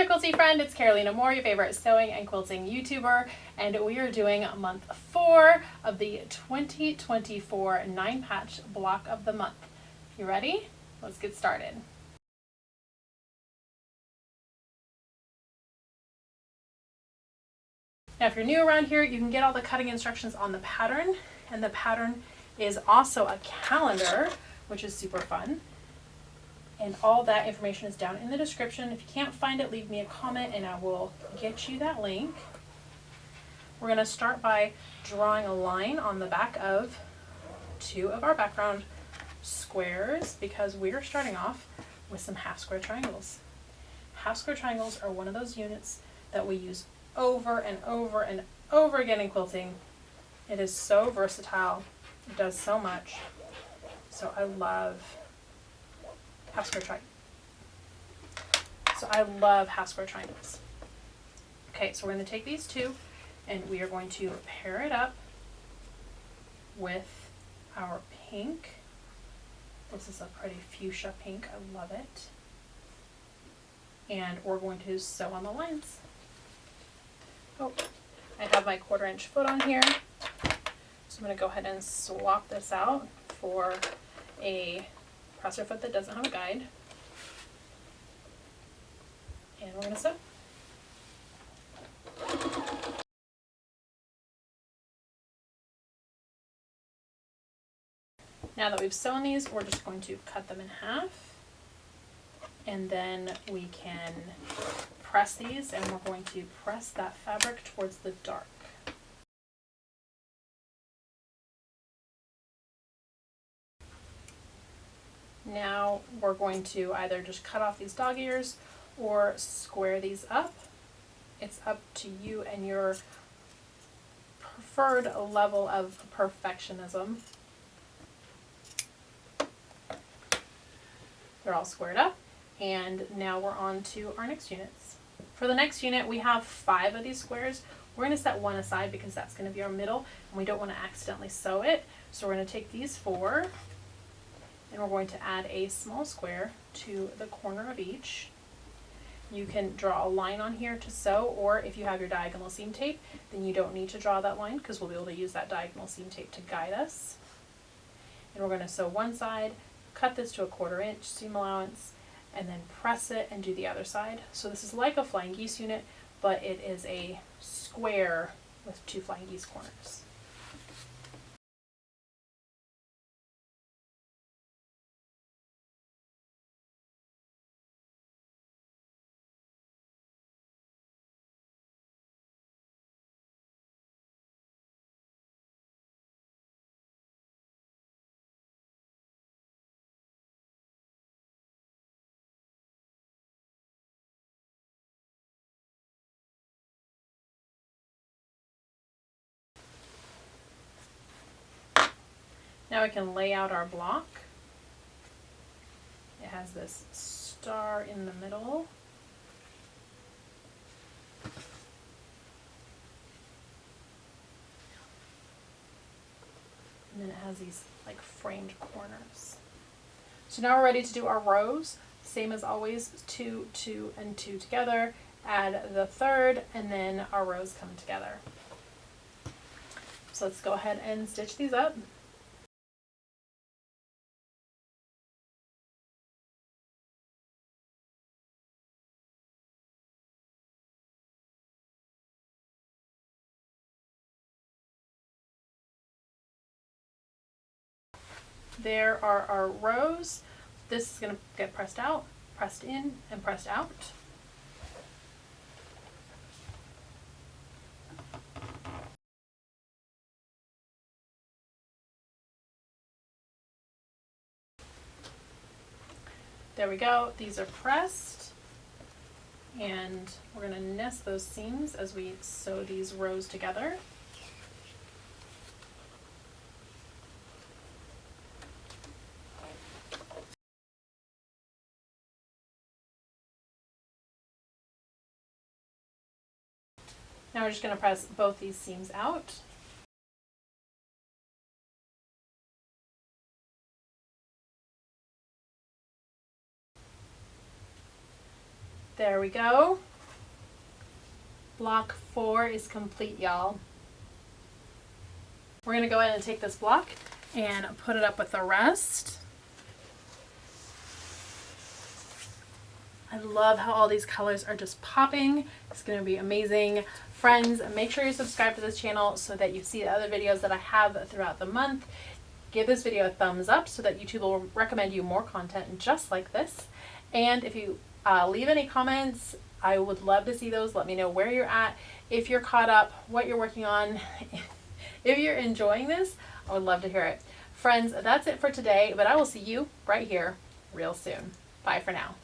quilty friend, it's Carolina Moore, your favorite sewing and quilting YouTuber, and we are doing month 4 of the 2024 9-patch block of the month. You ready? Let's get started. Now if you're new around here, you can get all the cutting instructions on the pattern, and the pattern is also a calendar, which is super fun. And all that information is down in the description. If you can't find it, leave me a comment and I will get you that link. We're going to start by drawing a line on the back of 2 of our background squares because we are starting off with some half square triangles. Half square triangles are one of those units that we use over and over and over again in quilting. It is so versatile. It does so much. So I love half square triangles. Half square triangles. Okay, so we're going to take these 2 and we are going to pair it up with our pink. This is a pretty fuchsia pink. I love it. And we're going to sew on the lines. Oh, I have my 1/4 inch foot on here. So I'm going to go ahead and swap this out for a presser foot that doesn't have a guide. And we're going to sew. Now that we've sewn these, we're just going to cut them in half. And then we can press these, and we're going to press that fabric towards the dark. Now we're going to either just cut off these dog ears or square these up. It's up to you and your preferred level of perfectionism. They're all squared up, and now we're on to our next units. For the next unit, we have 5 of these squares. We're going to set one aside because that's going to be our middle, and we don't want to accidentally sew it. So we're going to take these 4, and we're going to add a small square to the corner of each. You can draw a line on here to sew, or if you have your diagonal seam tape, then you don't need to draw that line because we'll be able to use that diagonal seam tape to guide us. And we're going to sew one side, cut this to a 1/4 inch seam allowance, and then press it and do the other side. So this is like a flying geese unit, but it is a square with 2 flying geese corners. Now we can lay out our block. It has this star in the middle. And then it has these like framed corners. So now we're ready to do our rows. Same as always, 2, 2, and 2 together. Add the 3rd, and then our rows come together. So let's go ahead and stitch these up. There are our rows. This is going to get pressed out, pressed in, and pressed out. There we go. These are pressed. And we're going to nest those seams as we sew these rows together. Now we're just going to press both these seams out. There we go. Block 4 is complete, y'all. We're gonna go ahead and take this block and put it up with the rest. I love how all these colors are just popping. It's gonna be amazing. Friends, make sure you subscribe to this channel so that you see the other videos that I have throughout the month. Give this video a thumbs up so that YouTube will recommend you more content just like this. And if you leave any comments, I would love to see those. Let me know where you're at, if you're caught up, what you're working on. If you're enjoying this, I would love to hear it. Friends, that's it for today, but I will see you right here real soon. Bye for now.